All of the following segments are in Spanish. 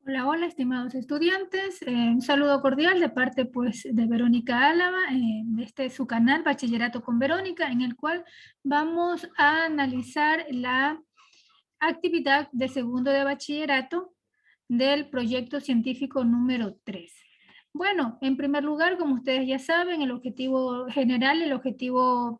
Hola, hola, estimados estudiantes. Un saludo cordial de parte pues, de Verónica Álava, de este su canal Bachillerato con Verónica, en el cual vamos a analizar la actividad de segundo de bachillerato del proyecto científico número 3. Bueno, en primer lugar, como ustedes ya saben, el objetivo general, el objetivo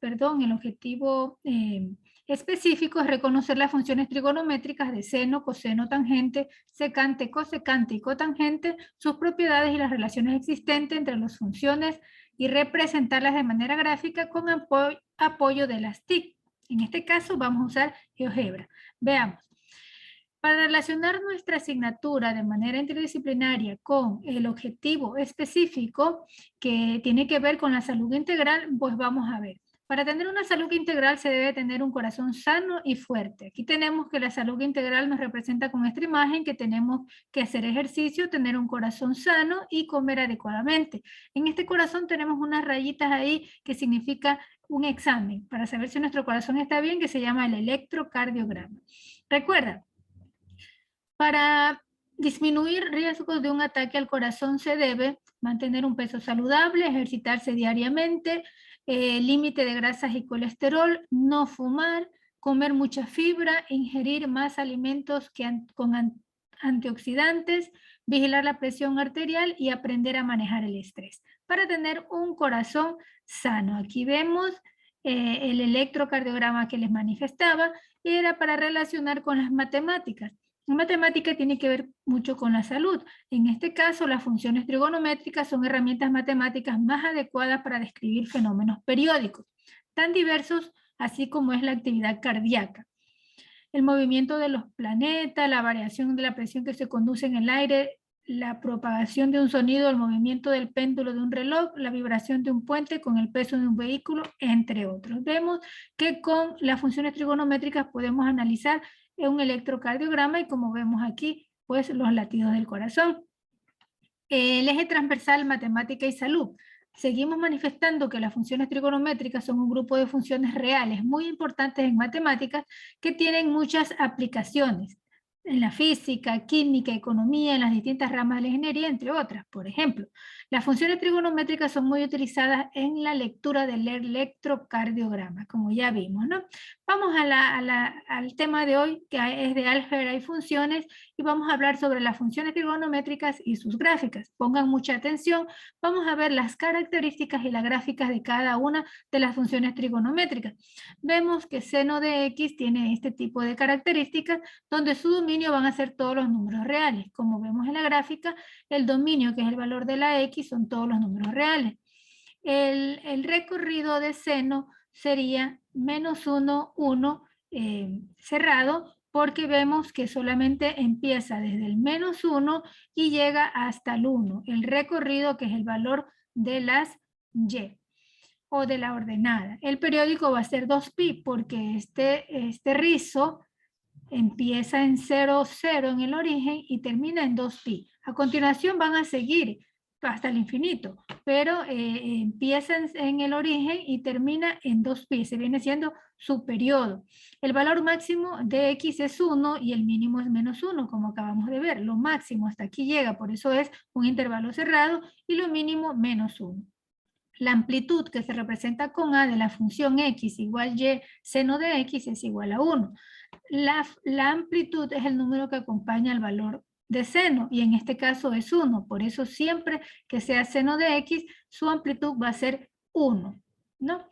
específico es reconocer las funciones trigonométricas de seno, coseno, tangente, secante, cosecante y cotangente, sus propiedades y las relaciones existentes entre las funciones y representarlas de manera gráfica con apoyo de las TIC. En este caso vamos a usar GeoGebra. Veamos. Para relacionar nuestra asignatura de manera interdisciplinaria con el objetivo específico que tiene que ver con la salud integral, pues vamos a ver. Para tener una salud integral se debe tener un corazón sano y fuerte. Aquí tenemos que la salud integral nos representa con esta imagen que tenemos que hacer ejercicio, tener un corazón sano y comer adecuadamente. En este corazón tenemos unas rayitas ahí que significa un examen para saber si nuestro corazón está bien, que se llama el electrocardiograma. Recuerda, para disminuir riesgos de un ataque al corazón se debe mantener un peso saludable, ejercitarse diariamente, límite de grasas y colesterol, no fumar, comer mucha fibra, ingerir más alimentos con antioxidantes, vigilar la presión arterial y aprender a manejar el estrés para tener un corazón sano. Aquí vemos el electrocardiograma que les manifestaba y era para relacionar con las matemáticas. La matemática tiene que ver mucho con la salud. En este caso, las funciones trigonométricas son herramientas matemáticas más adecuadas para describir fenómenos periódicos, tan diversos así como es la actividad cardíaca. El movimiento de los planetas, la variación de la presión que se conduce en el aire, la propagación de un sonido, el movimiento del péndulo de un reloj, la vibración de un puente con el peso de un vehículo, entre otros. Vemos que con las funciones trigonométricas podemos analizar un electrocardiograma y como vemos aquí, pues los latidos del corazón. El eje transversal, matemática y salud. Seguimos manifestando que las funciones trigonométricas son un grupo de funciones reales muy importantes en matemáticas que tienen muchas aplicaciones en la física, química, economía, en las distintas ramas de la ingeniería, entre otras. Por ejemplo, las funciones trigonométricas son muy utilizadas en la lectura del electrocardiograma, como ya vimos, ¿no? Vamos al tema de hoy, que es de álgebra y funciones, y vamos a hablar sobre las funciones trigonométricas y sus gráficas. Pongan mucha atención, vamos a ver las características y las gráficas de cada una de las funciones trigonométricas. Vemos que seno de x tiene este tipo de características, donde su dominio van a ser todos los números reales. Como vemos en la gráfica, el dominio, que es el valor de la x, son todos los números reales. El recorrido de seno sería menos 1, 1, cerrado, porque vemos que solamente empieza desde el menos 1 y llega hasta el 1. El recorrido, que es el valor de las y o de la ordenada. El periódico va a ser 2pi porque este rizo empieza en 0, 0 en el origen y termina en 2pi. A continuación van a seguir hasta el infinito, pero empieza en el origen y termina en 2pi, se viene siendo su periodo. El valor máximo de x es 1 y el mínimo es menos 1, como acabamos de ver. Lo máximo hasta aquí llega, por eso es un intervalo cerrado, y lo mínimo menos 1. La amplitud que se representa con A de la función x igual y seno de x es igual a 1. La amplitud es el número que acompaña al valor de seno y en este caso es 1. Por eso siempre que sea seno de x, su amplitud va a ser 1, ¿no?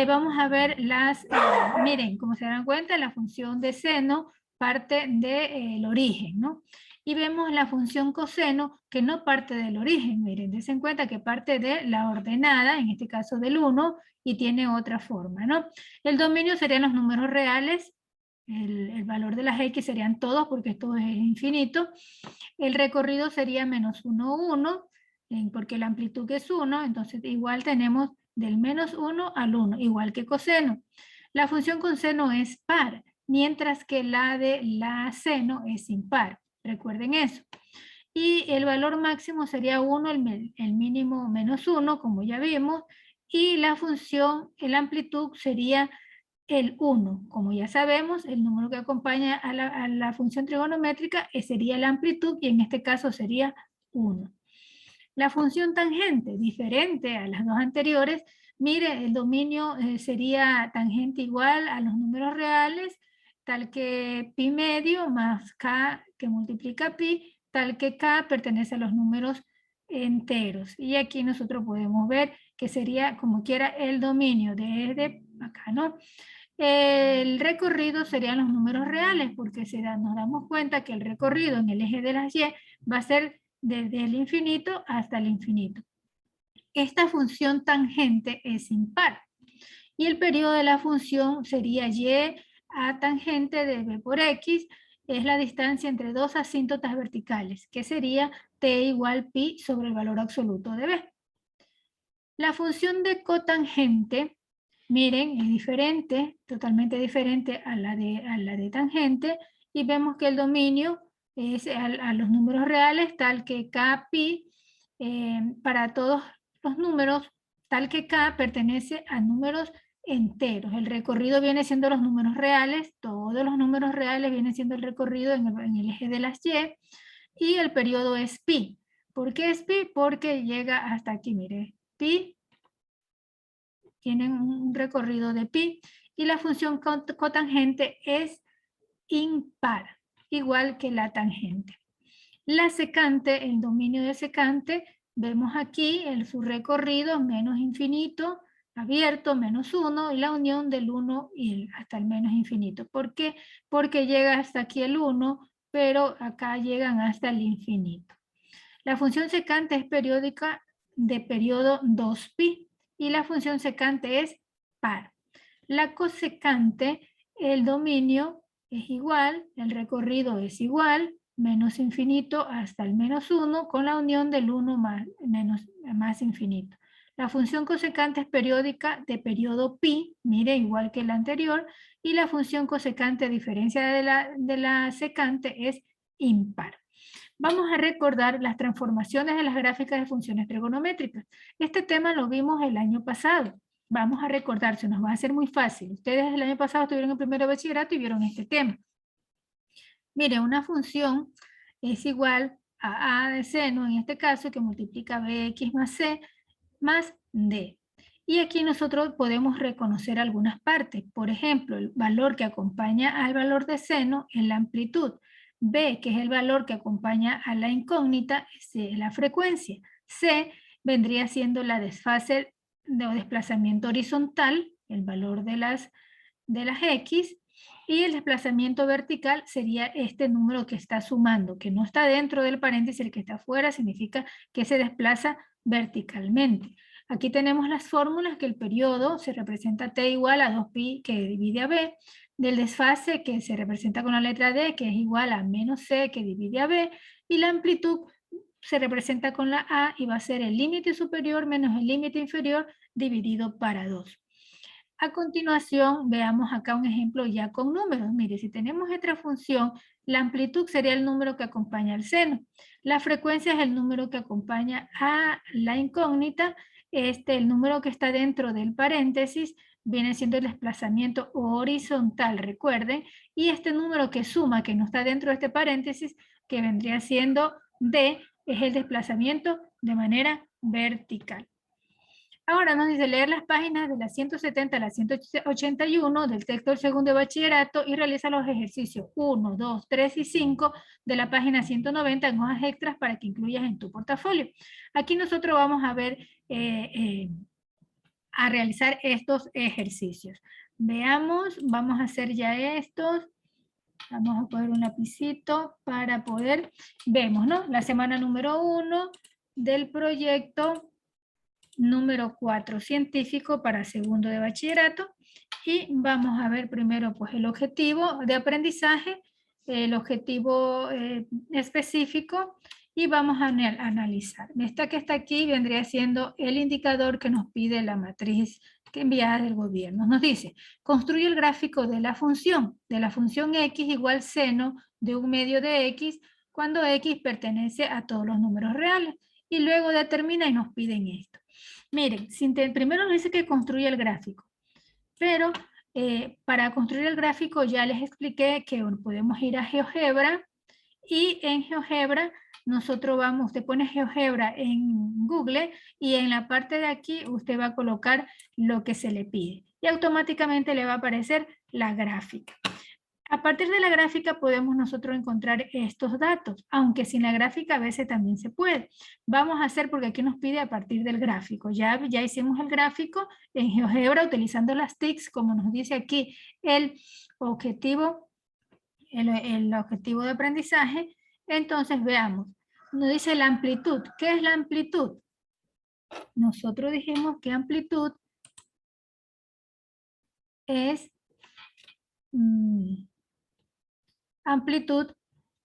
Vamos a ver miren, como se dan cuenta, la función de seno parte del origen, ¿no? Y vemos la función coseno que no parte del origen. Miren, dense en cuenta que parte de la ordenada, en este caso del 1, y tiene otra forma, ¿no? El dominio serían los números reales, el valor de las x serían todos porque esto es infinito. El recorrido sería menos 1, 1, porque la amplitud es 1, entonces igual tenemos del menos 1 al 1, igual que coseno. La función coseno es par, mientras que la de la seno es impar. Recuerden eso. Y el valor máximo sería 1, el mínimo menos 1, como ya vimos, y la función, la amplitud sería el 1. Como ya sabemos, el número que acompaña a la función trigonométrica sería la amplitud y en este caso sería 1. La función tangente, diferente a las dos anteriores, mire, el dominio sería tangente igual a los números reales, tal que pi medio más k que multiplica pi, tal que k pertenece a los números enteros. Y aquí nosotros podemos ver que sería como quiera el dominio desde acá, ¿no? El recorrido serían los números reales, porque nos damos cuenta que el recorrido en el eje de las y va a ser desde el infinito hasta el infinito. Esta función tangente es impar. Y el periodo de la función sería y a tangente de b por x, es la distancia entre dos asíntotas verticales, que sería t igual pi sobre el valor absoluto de b. La función de cotangente, miren, es diferente, totalmente diferente a la de tangente, y vemos que el dominio es a los números reales, tal que k pi, para todos los números, tal que k pertenece a números enteros. El recorrido viene siendo los números reales, todos los números reales vienen siendo el recorrido en el eje de las y el periodo es pi. ¿Por qué es pi? Porque llega hasta aquí, mire, pi, tienen un recorrido de pi, y la función cotangente es impar, igual que la tangente. La secante, el dominio de secante, vemos aquí su recorrido menos infinito, abierto, menos 1, y la unión del 1 y hasta el menos infinito. ¿Por qué? Porque llega hasta aquí el 1, pero acá llegan hasta el infinito. La función secante es periódica de periodo 2pi y la función secante es par. La cosecante, el dominio es igual, el recorrido es igual, menos infinito hasta el menos 1 con la unión del 1 más infinito. La función cosecante es periódica de periodo pi, mire, igual que la anterior, y la función cosecante, a diferencia de la secante, es impar. Vamos a recordar las transformaciones de las gráficas de funciones trigonométricas. Este tema lo vimos el año pasado. Vamos a recordar, se nos va a hacer muy fácil. Ustedes el año pasado estuvieron en primero de bachillerato y vieron este tema. Mire, una función es igual a de seno, en este caso, que multiplica bx más c más d. Y aquí nosotros podemos reconocer algunas partes. Por ejemplo, el valor que acompaña al valor de seno es la amplitud. B, que es el valor que acompaña a la incógnita, es la frecuencia. C vendría siendo la desfase o desplazamiento horizontal, el valor de las X, y el desplazamiento vertical sería este número que está sumando, que no está dentro del paréntesis, el que está afuera significa que se desplaza verticalmente. Aquí tenemos las fórmulas, que el periodo se representa t igual a 2pi que divide a b, del desfase que se representa con la letra d, que es igual a menos c que divide a b, y la amplitud se representa con la a y va a ser el límite superior menos el límite inferior dividido para 2. A continuación, veamos acá un ejemplo ya con números. Mire, si tenemos esta función, la amplitud sería el número que acompaña al seno. La frecuencia es el número que acompaña a la incógnita. El número que está dentro del paréntesis viene siendo el desplazamiento horizontal, recuerden. Y este número que suma, que no está dentro de este paréntesis, que vendría siendo D, es el desplazamiento de manera vertical. Ahora nos dice leer las páginas de la 170 a la 181 del texto del segundo de bachillerato y realiza los ejercicios 1, 2, 3 y 5 de la página 190 en hojas extras para que incluyas en tu portafolio. Aquí nosotros vamos a ver, a realizar estos ejercicios. Veamos, vamos a hacer ya estos. Vamos a coger un lapicito para poder, vemos, ¿no? La semana número 1 del proyecto número 4, científico para segundo de bachillerato. Y vamos a ver primero pues el objetivo de aprendizaje, el objetivo específico, y vamos a analizar. Esta que está aquí vendría siendo el indicador que nos pide la matriz que enviada del gobierno. Nos dice, construye el gráfico de la función x igual seno de un medio de x cuando x pertenece a todos los números reales. Y luego determina y nos piden esto. Miren, primero nos dice que construye el gráfico, pero Para construir el gráfico ya les expliqué que podemos ir a GeoGebra, y en GeoGebra nosotros vamos, usted pone GeoGebra en Google y en la parte de aquí usted va a colocar lo que se le pide y automáticamente le va a aparecer la gráfica. A partir de la gráfica podemos nosotros encontrar estos datos, aunque sin la gráfica a veces también se puede. Vamos a hacer, porque aquí nos pide a partir del gráfico. Ya hicimos el gráfico en GeoGebra utilizando las TICs, como nos dice aquí el objetivo, el objetivo de aprendizaje. Entonces veamos, nos dice la amplitud. ¿Qué es la amplitud? Nosotros dijimos que amplitud es... amplitud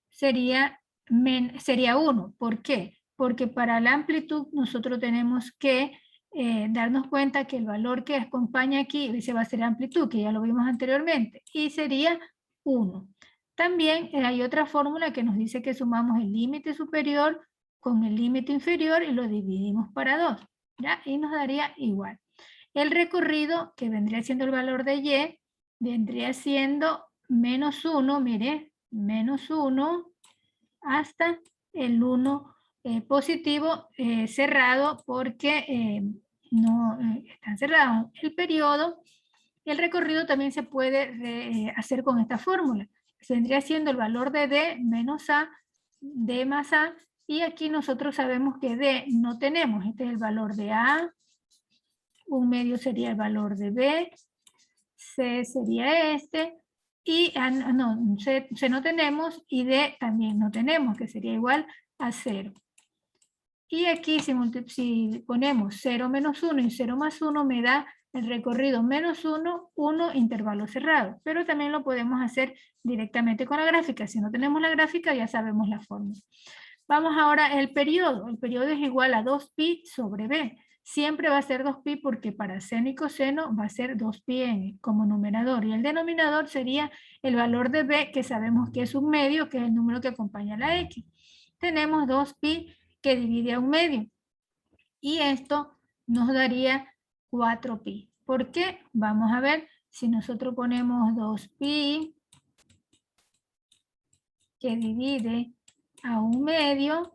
sería 1. ¿Por qué? Porque para la amplitud nosotros tenemos que darnos cuenta que el valor que acompaña aquí, ese va a ser amplitud, que ya lo vimos anteriormente, y sería 1. También hay otra fórmula que nos dice que sumamos el límite superior con el límite inferior y lo dividimos para 2, ¿ya? Y nos daría igual. El recorrido, que vendría siendo el valor de y, vendría siendo menos 1, mire, menos 1 hasta el 1 positivo cerrado, porque no está cerrado el periodo. El recorrido también se puede hacer con esta fórmula. Vendría siendo el valor de D menos A, D más A, y aquí nosotros sabemos que D no tenemos. Este es el valor de A, 1/2 sería el valor de B, C sería este, y C no tenemos, y D también no tenemos, que sería igual a 0. Y aquí si ponemos 0 menos 1 y 0 más 1 me da el recorrido menos 1, 1, intervalo cerrado. Pero también lo podemos hacer directamente con la gráfica. Si no tenemos la gráfica ya sabemos la fórmula. Vamos ahora al periodo. El periodo es igual a 2pi sobre b. Siempre va a ser 2pi porque para seno y coseno va a ser 2pi como numerador. Y el denominador sería el valor de b, que sabemos que es 1/2, que es el número que acompaña a la x. Tenemos 2pi que divide a 1/2. Y esto nos daría 4pi. ¿Por qué? Vamos a ver, si nosotros ponemos 2pi que divide a 1/2,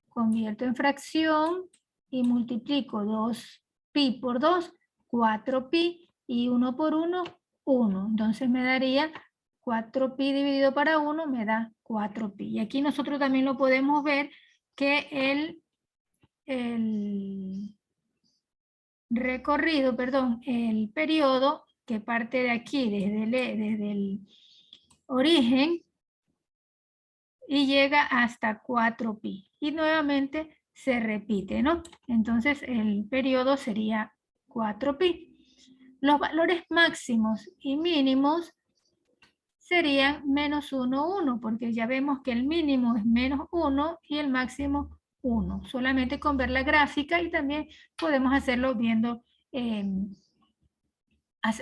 convierto en fracción y multiplico 2pi por 2, 4pi, y 1 por 1, 1. Entonces me daría 4pi dividido para 1, me da 4pi. Y aquí nosotros también lo podemos ver que el recorrido, perdón, el periodo que parte de aquí, desde el origen, y llega hasta 4pi. Y nuevamente se repite, ¿no? Entonces el periodo sería 4pi. Los valores máximos y mínimos serían menos 1, 1, porque ya vemos que el mínimo es menos 1 y el máximo 1. Solamente con ver la gráfica, y también podemos hacerlo viendo,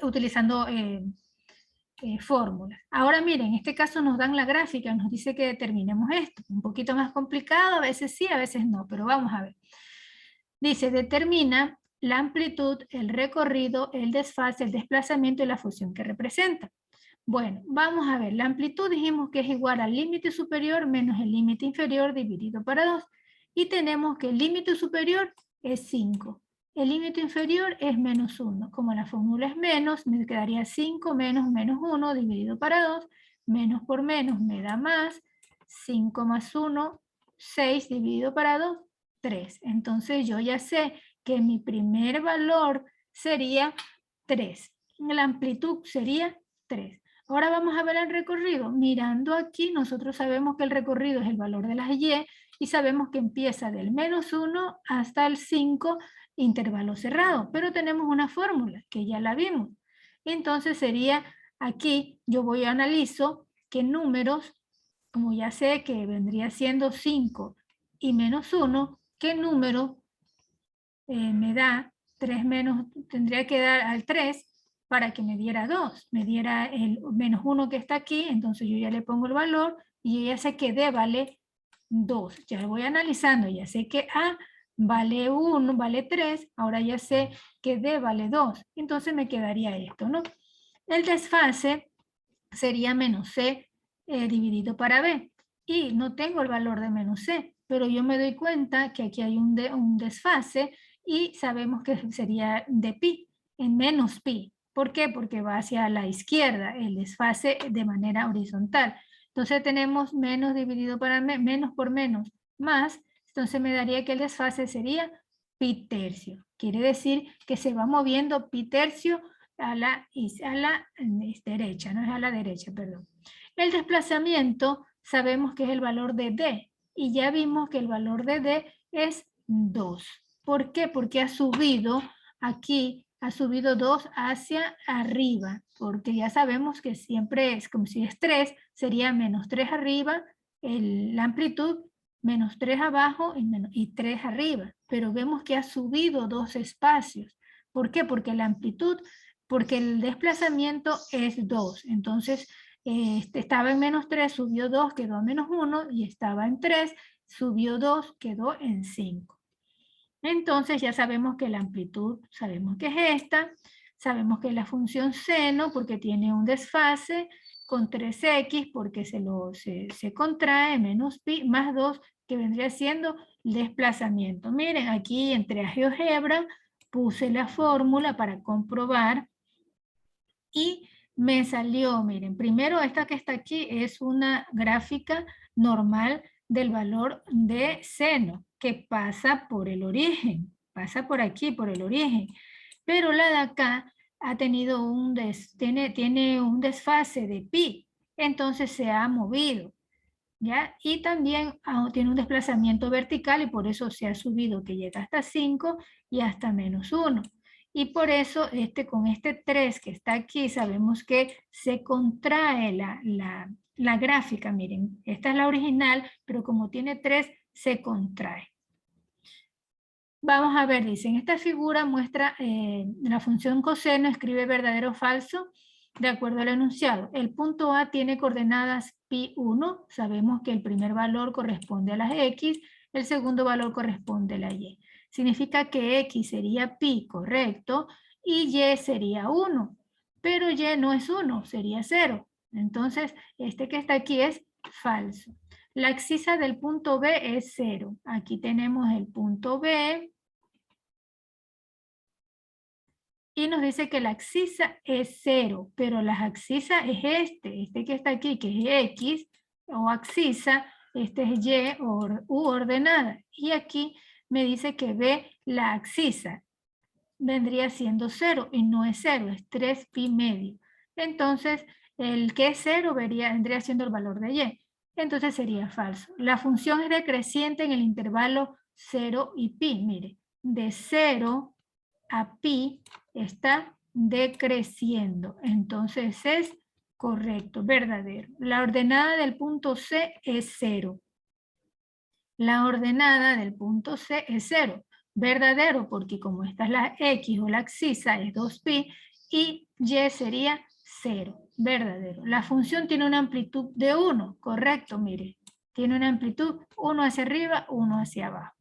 utilizando fórmulas. Ahora miren, en este caso nos dan la gráfica, nos dice que determinemos esto. Un poquito más complicado, a veces sí, a veces no, pero vamos a ver. Dice, determina la amplitud, el recorrido, el desfase, el desplazamiento y la función que representa. Bueno, vamos a ver, la amplitud dijimos que es igual al límite superior menos el límite inferior dividido para 2. Y tenemos que el límite superior es 5. El límite inferior es menos 1. Como la fórmula es menos, me quedaría 5 menos menos 1 dividido para 2. Menos por menos me da más. 5 más 1, 6 dividido para 2, 3. Entonces yo ya sé que mi primer valor sería 3. La amplitud sería 3. Ahora vamos a ver el recorrido. Mirando aquí, nosotros sabemos que el recorrido es el valor de las y sabemos que empieza del menos 1 hasta el 5, intervalo cerrado. Pero tenemos una fórmula que ya la vimos. Entonces sería aquí, yo voy a analizo qué números, como ya sé que vendría siendo 5 y menos 1, qué número me da 3 menos, tendría que dar al 3 para que me diera 2, me diera el menos 1 que está aquí, entonces yo ya le pongo el valor y yo ya sé que D vale 2. Ya lo voy analizando, ya sé que A vale 1, vale 3, ahora ya sé que D vale 2, entonces me quedaría esto, ¿no? El desfase sería menos C dividido para B. Y no tengo el valor de menos C, pero yo me doy cuenta que aquí hay un desfase y sabemos que sería de pi, en menos pi. ¿Por qué? Porque va hacia la izquierda, el desfase de manera horizontal. Entonces tenemos menos dividido para menos por menos, más, entonces me daría que el desfase sería pi tercio. Quiere decir que se va moviendo pi tercio a la derecha, no es a la derecha, perdón. El desplazamiento sabemos que es el valor de D y ya vimos que el valor de D es 2. ¿Por qué? Porque ha subido aquí, ha subido 2 hacia arriba, porque ya sabemos que siempre es como si es 3, sería menos 3 arriba, la amplitud, menos 3 abajo y 3 arriba, pero vemos que ha subido 2 espacios. ¿Por qué? Porque la amplitud, porque el desplazamiento es 2, entonces estaba en menos 3, subió 2, quedó a menos 1, y estaba en 3, subió 2, quedó en 5. Entonces ya sabemos que la amplitud, sabemos que es esta, sabemos que es la función seno porque tiene un desfase con 3x porque se contrae, menos pi, más 2 que vendría siendo desplazamiento. Miren, aquí entré a GeoGebra, puse la fórmula para comprobar y me salió, miren, primero esta que está aquí es una gráfica normal del valor de seno, que pasa por el origen, pasa por aquí, por el origen. Pero la de acá ha tenido tiene un desfase de pi, entonces se ha movido, ¿ya? Y también tiene un desplazamiento vertical y por eso se ha subido, que llega hasta 5 y hasta menos 1. Y por eso con este 3 que está aquí sabemos que se contrae la gráfica. Miren, esta es la original, pero como tiene 3 se contrae. Vamos a ver, dicen, esta figura muestra la función coseno, escribe verdadero o falso de acuerdo al enunciado. El punto A tiene coordenadas pi1, sabemos que el primer valor corresponde a las x, el segundo valor corresponde a la y. Significa que x sería pi, correcto, y y sería 1, pero y no es 1, sería 0. Entonces, este que está aquí es falso. La abscisa del punto B es 0. Aquí tenemos el punto B. Y nos dice que la abscisa es 0, pero la abscisa es este que está aquí, que es X, o abscisa, este es Y U ordenada. Y aquí me dice que B, la abscisa, vendría siendo 0, y no es 0, es 3 pi medio. Entonces, el que es 0 vendría siendo el valor de Y. Entonces sería falso. La función es decreciente en el intervalo 0 y pi. Mire, de 0 a pi está decreciendo. Entonces es correcto, verdadero. La ordenada del punto C es 0. La ordenada del punto C es 0. Verdadero, porque como esta es la X o la abscisa es 2pi y Y sería 0. Verdadero. La función tiene una amplitud de 1. Correcto, mire. Tiene una amplitud 1 hacia arriba, 1 hacia abajo.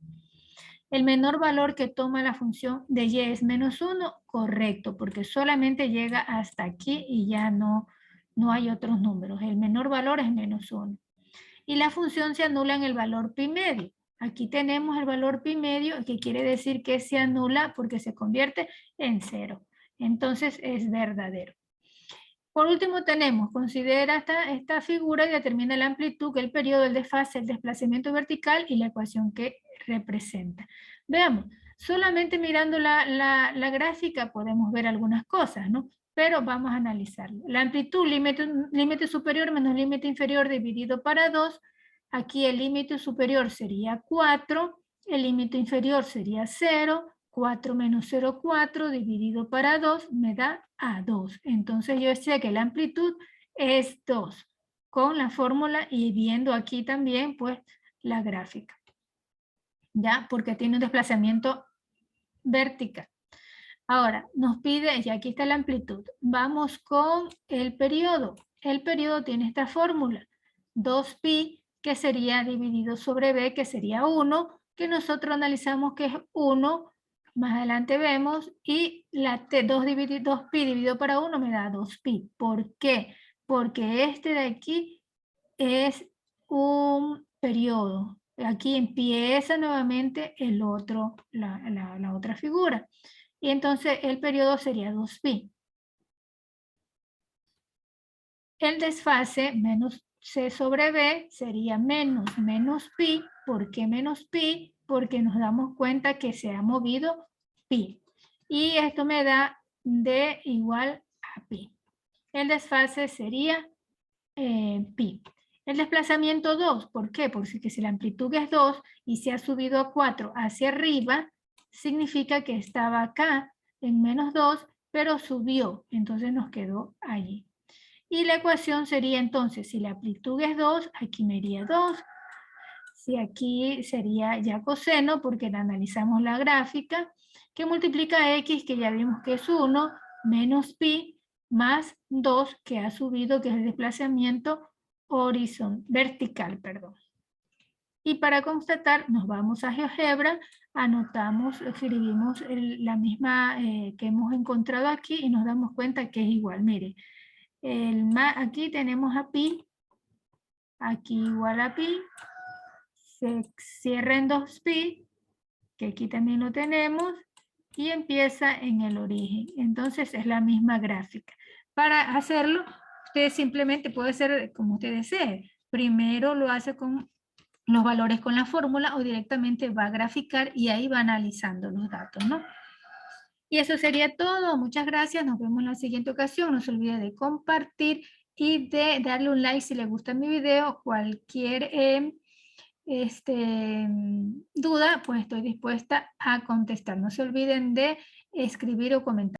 El menor valor que toma la función de y es menos 1, correcto, porque solamente llega hasta aquí y ya no hay otros números. El menor valor es menos 1. Y la función se anula en el valor pi medio. Aquí tenemos el valor pi medio, que quiere decir que se anula porque se convierte en 0. Entonces es verdadero. Por último tenemos, considera esta figura y determina la amplitud, el periodo, el desfase, el desplazamiento vertical y la ecuación que representa. Veamos, solamente mirando la gráfica podemos ver algunas cosas, ¿no? Pero vamos a analizarlo. La amplitud, límite superior menos límite inferior dividido para 2. Aquí el límite superior sería 4, el límite inferior sería 0, 4 menos 0,4 dividido para 2 me da a 2. Entonces yo sé que la amplitud es 2 con la fórmula y viendo aquí también pues la gráfica. ¿Ya? Porque tiene un desplazamiento vertical. Ahora, nos pide, y aquí está la amplitud. Vamos con el periodo. El periodo tiene esta fórmula. 2pi, que sería dividido sobre b, que sería 1, que nosotros analizamos que es 1 Más adelante vemos, y la t, 2pi dividido para 1 me da 2pi. ¿Por qué? Porque este de aquí es un periodo. Aquí empieza nuevamente el otro, la otra figura. Y entonces el periodo sería 2pi. El desfase menos c sobre b sería menos pi. ¿Por qué menos pi? Porque nos damos cuenta que se ha movido pi. Y esto me da d igual a pi. El desfase sería pi. El desplazamiento 2, ¿por qué? Porque si la amplitud es 2 y se ha subido a 4 hacia arriba, significa que estaba acá en menos 2, pero subió, entonces nos quedó allí. Y la ecuación sería entonces, si la amplitud es 2, aquí me iría 2. Si aquí sería ya coseno, porque analizamos la gráfica, que multiplica x, que ya vimos que es 1, menos pi, más 2, que ha subido, que es el desplazamiento vertical, perdón. Y para constatar, nos vamos a GeoGebra, anotamos, escribimos la misma que hemos encontrado aquí y nos damos cuenta que es igual. Mire, aquí tenemos a pi, aquí igual a pi, se cierra en 2pi, que aquí también lo tenemos, y empieza en el origen. Entonces es la misma gráfica. Para hacerlo, usted simplemente puede hacer como usted desee. Primero lo hace con los valores con la fórmula o directamente va a graficar y ahí va analizando los datos, ¿no? Y eso sería todo. Muchas gracias. Nos vemos en la siguiente ocasión. No se olvide de compartir y de darle un like si le gusta mi video. Cualquier duda, pues estoy dispuesta a contestar. No se olviden de escribir o comentar.